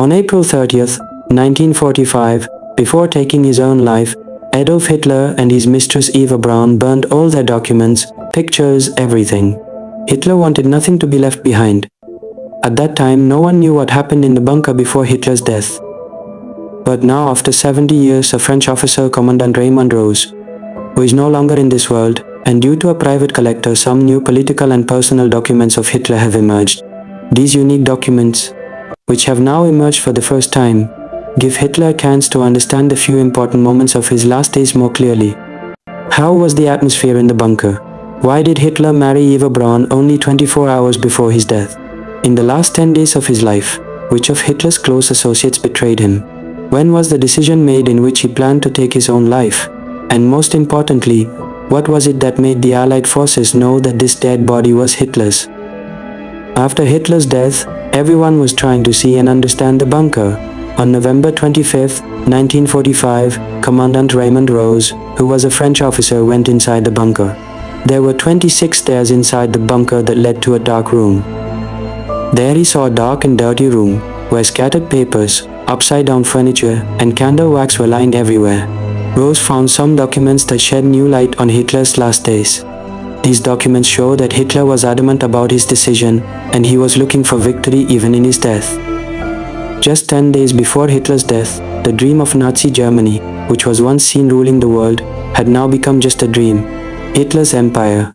On April 30th, 1945, before taking his own life, Adolf Hitler and his mistress Eva Braun burned all their documents, pictures, everything. Hitler wanted nothing to be left behind. At that time, no one knew what happened in the bunker before Hitler's death. But now, after 70 years, a French officer, Commandant Raymond Rose, who is no longer in this world, and due to a private collector, some new political and personal documents of Hitler have emerged. These unique documents, which have now emerged for the first time, give Hitler a chance to understand the few important moments of his last days more clearly. How was the atmosphere in the bunker? Why did Hitler marry Eva Braun only 24 hours before his death? In the last 10 days of his life, which of Hitler's close associates betrayed him? When was the decision made in which he planned to take his own life? And most importantly, what was it that made the Allied forces know that this dead body was Hitler's? After Hitler's death, everyone was trying to see and understand the bunker. On November 25, 1945, Commandant Raymond Rose, who was a French officer, went inside the bunker. There were 26 stairs inside the bunker that led to a dark room. There he saw a dark and dirty room, where scattered papers, upside-down furniture, and candle wax were lying everywhere. Rose found some documents that shed new light on Hitler's last days. These documents show that Hitler was adamant about his decision, and he was looking for victory even in his death. Just 10 days before Hitler's death, the dream of Nazi Germany, which was once seen ruling the world, had now become just a dream. Hitler's empire,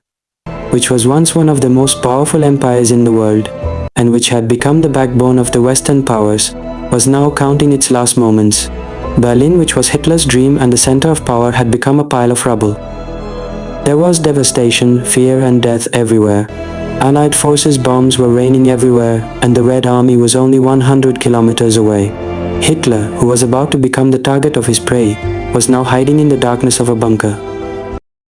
which was once one of the most powerful empires in the world, and which had become the backbone of the Western powers, was now counting its last moments. Berlin, which was Hitler's dream and the center of power, had become a pile of rubble. There was devastation, fear and death everywhere. Allied forces' bombs were raining everywhere, and the Red Army was only 100 kilometers away. Hitler, who was about to become the target of his prey, was now hiding in the darkness of a bunker.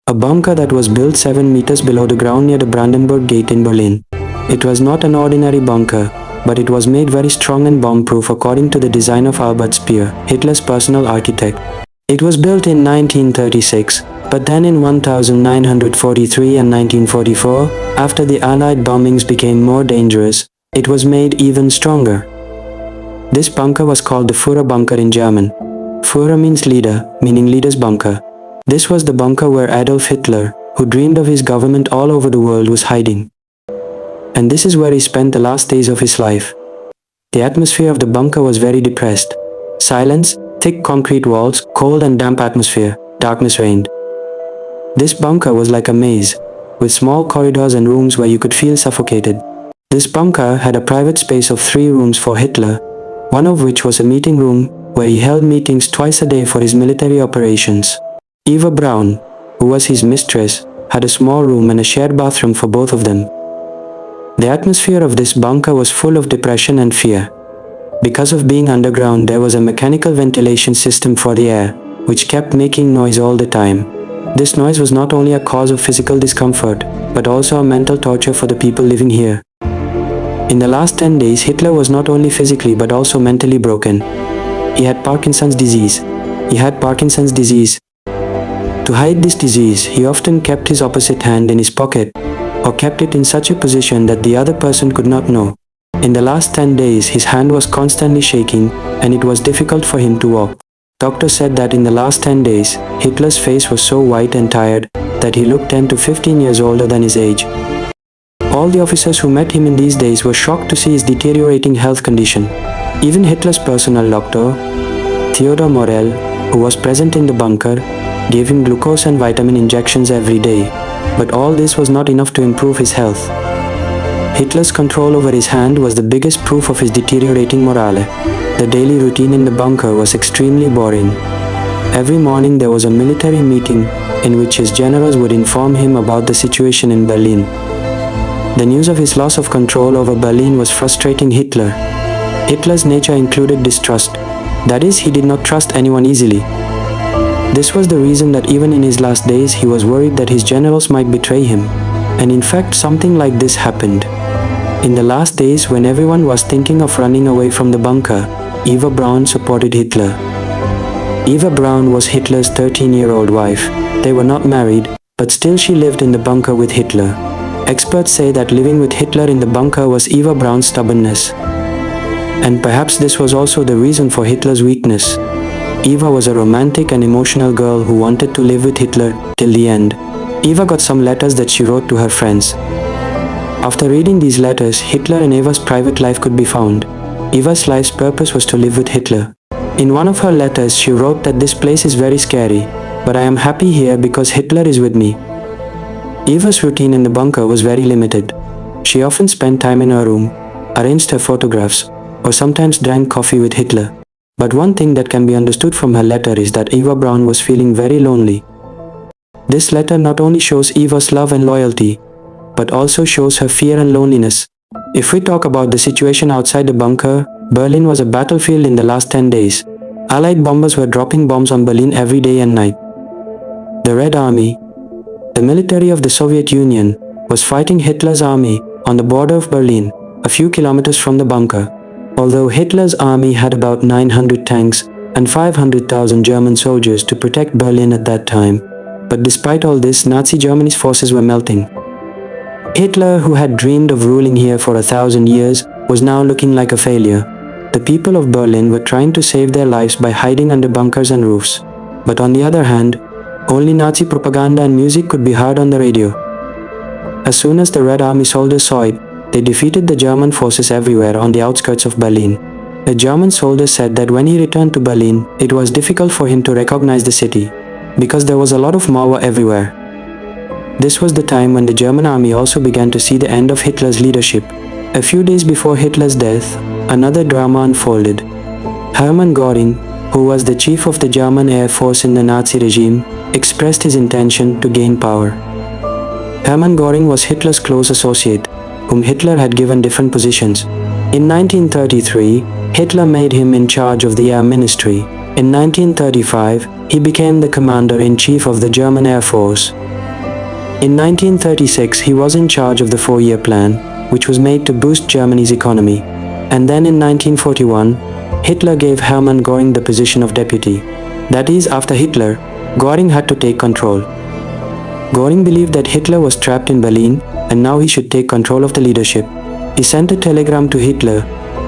A bunker that was built 7 meters below the ground near the Brandenburg Gate in Berlin. It was not an ordinary bunker, but it was made very strong and bomb-proof according to the design of Albert Speer, Hitler's personal architect. It was built in 1936, but then in 1943 and 1944, after the Allied bombings became more dangerous, it was made even stronger. This bunker was called the Fuhrerbunker in German. Führer means leader, meaning leader's bunker. This was the bunker where Adolf Hitler, who dreamed of his government all over the world, was hiding. And this is where he spent the last days of his life. The atmosphere of the bunker was very depressed. Silence, thick concrete walls, cold and damp atmosphere, darkness reigned. This bunker was like a maze, with small corridors and rooms where you could feel suffocated. This bunker had a private space of 3 rooms for Hitler, one of which was a meeting room where he held meetings twice a day for his military operations. Eva Braun, who was his mistress, had a small room and a shared bathroom for both of them. The atmosphere of this bunker was full of depression and fear. Because of being underground, there was a mechanical ventilation system for the air, which kept making noise all the time. This noise was not only a cause of physical discomfort, but also a mental torture for the people living here. In the last 10 days, Hitler was not only physically but also mentally broken. He had Parkinson's disease. To hide this disease, he often kept his opposite hand in his pocket, or kept it in such a position that the other person could not know. In the last 10 days, his hand was constantly shaking, and it was difficult for him to walk. Doctors said that in the last 10 days, Hitler's face was so white and tired that he looked 10 to 15 years older than his age. All the officers who met him in these days were shocked to see his deteriorating health condition. Even Hitler's personal doctor, Theodor Morell, who was present in the bunker, gave him glucose and vitamin injections every day. But all this was not enough to improve his health. Hitler's control over his hand was the biggest proof of his deteriorating morale. The daily routine in the bunker was extremely boring. Every morning there was a military meeting in which his generals would inform him about the situation in Berlin. The news of his loss of control over Berlin was frustrating Hitler. Hitler's nature included distrust. That is, he did not trust anyone easily. This was the reason that even in his last days he was worried that his generals might betray him. And in fact, something like this happened. In the last days, when everyone was thinking of running away from the bunker, Eva Braun supported Hitler. Eva Braun was Hitler's 13-year-old wife. They were not married, but still she lived in the bunker with Hitler. Experts say that living with Hitler in the bunker was Eva Braun's stubbornness. And perhaps this was also the reason for Hitler's weakness. Eva was a romantic and emotional girl who wanted to live with Hitler till the end. Eva got some letters that she wrote to her friends. After reading these letters, Hitler and Eva's private life could be found. Eva's life's purpose was to live with Hitler. In one of her letters, she wrote that this place is very scary, but I am happy here because Hitler is with me. Eva's routine in the bunker was very limited. She often spent time in her room, arranged her photographs, or sometimes drank coffee with Hitler. But one thing that can be understood from her letter is that Eva Braun was feeling very lonely. This letter not only shows Eva's love and loyalty, but also shows her fear and loneliness. If we talk about the situation outside the bunker, Berlin was a battlefield in the last 10 days. Allied bombers were dropping bombs on Berlin every day and night. The Red Army, the military of the Soviet Union, was fighting Hitler's army on the border of Berlin, a few kilometers from the bunker. Although Hitler's army had about 900 tanks and 500,000 German soldiers to protect Berlin at that time, but despite all this, Nazi Germany's forces were melting. Hitler, who had dreamed of ruling here for 1,000 years, was now looking like a failure. The people of Berlin were trying to save their lives by hiding under bunkers and roofs. But on the other hand, only Nazi propaganda and music could be heard on the radio. As soon as the Red Army soldiers saw it, they defeated the German forces everywhere on the outskirts of Berlin. A German soldier said that when he returned to Berlin, it was difficult for him to recognize the city, because there was a lot of Mauer everywhere. This was the time when the German army also began to see the end of Hitler's leadership. A few days before Hitler's death, another drama unfolded. Hermann Göring, who was the chief of the German Air Force in the Nazi regime, expressed his intention to gain power. Hermann Göring was Hitler's close associate, whom Hitler had given different positions. In 1933, Hitler made him in charge of the Air Ministry. In 1935, he became the commander-in-chief of the German Air Force. In 1936, he was in charge of the 4-year plan, which was made to boost Germany's economy. And then in 1941, Hitler gave Hermann Göring the position of deputy. That is, after Hitler, Göring had to take control. Göring believed that Hitler was trapped in Berlin, and now he should take control of the leadership. He sent a telegram to Hitler,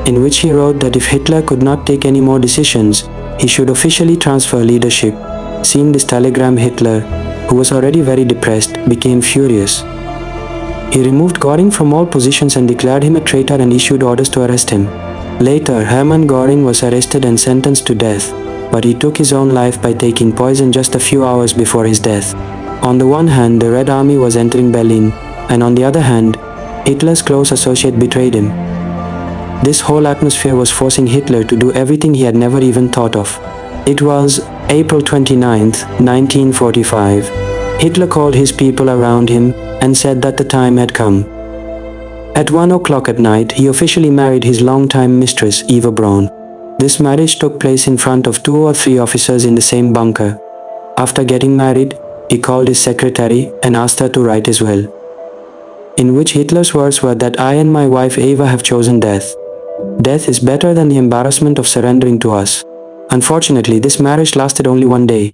in which he wrote that if Hitler could not take any more decisions, he should officially transfer leadership. Seeing this telegram, Hitler, who was already very depressed, became furious. He removed Göring from all positions and declared him a traitor and issued orders to arrest him. Later, Hermann Göring was arrested and sentenced to death, but he took his own life by taking poison just a few hours before his death. On the one hand, the Red Army was entering Berlin, and on the other hand, Hitler's close associate betrayed him. This whole atmosphere was forcing Hitler to do everything he had never even thought of. It was April 29, 1945. Hitler called his people around him and said that the time had come. At 1 o'clock at night, he officially married his longtime mistress, Eva Braun. This marriage took place in front of 2 or 3 officers in the same bunker. After getting married, he called his secretary and asked her to write his will, in which Hitler's words were that I and my wife Eva have chosen death. Death is better than the embarrassment of surrendering to us. Unfortunately, this marriage lasted only 1 day.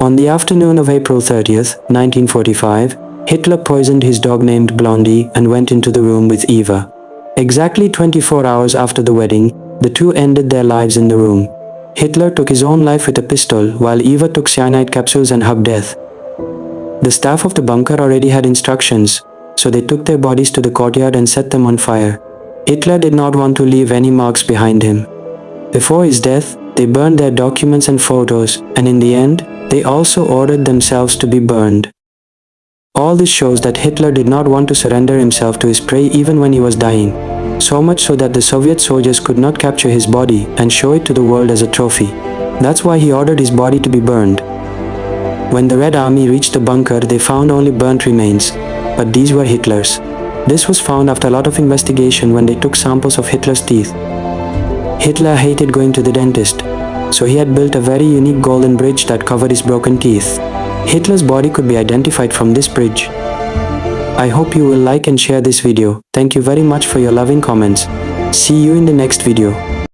On the afternoon of April 30th, 1945, Hitler poisoned his dog named Blondie and went into the room with Eva. Exactly 24 hours after the wedding, the two ended their lives in the room. Hitler took his own life with a pistol, while Eva took cyanide capsules and hugged death. The staff of the bunker already had instructions, so they took their bodies to the courtyard and set them on fire. Hitler did not want to leave any marks behind him. Before his death, they burned their documents and photos, and in the end, they also ordered themselves to be burned. All this shows that Hitler did not want to surrender himself to his prey even when he was dying, so much so that the Soviet soldiers could not capture his body and show it to the world as a trophy. That's why he ordered his body to be burned. When the Red Army reached the bunker, they found only burnt remains, but these were Hitler's. This was found after a lot of investigation when they took samples of Hitler's teeth. Hitler hated going to the dentist, so he had built a very unique golden bridge that covered his broken teeth. Hitler's body could be identified from this bridge. I hope you will like and share this video. Thank you very much for your loving comments. See you in the next video.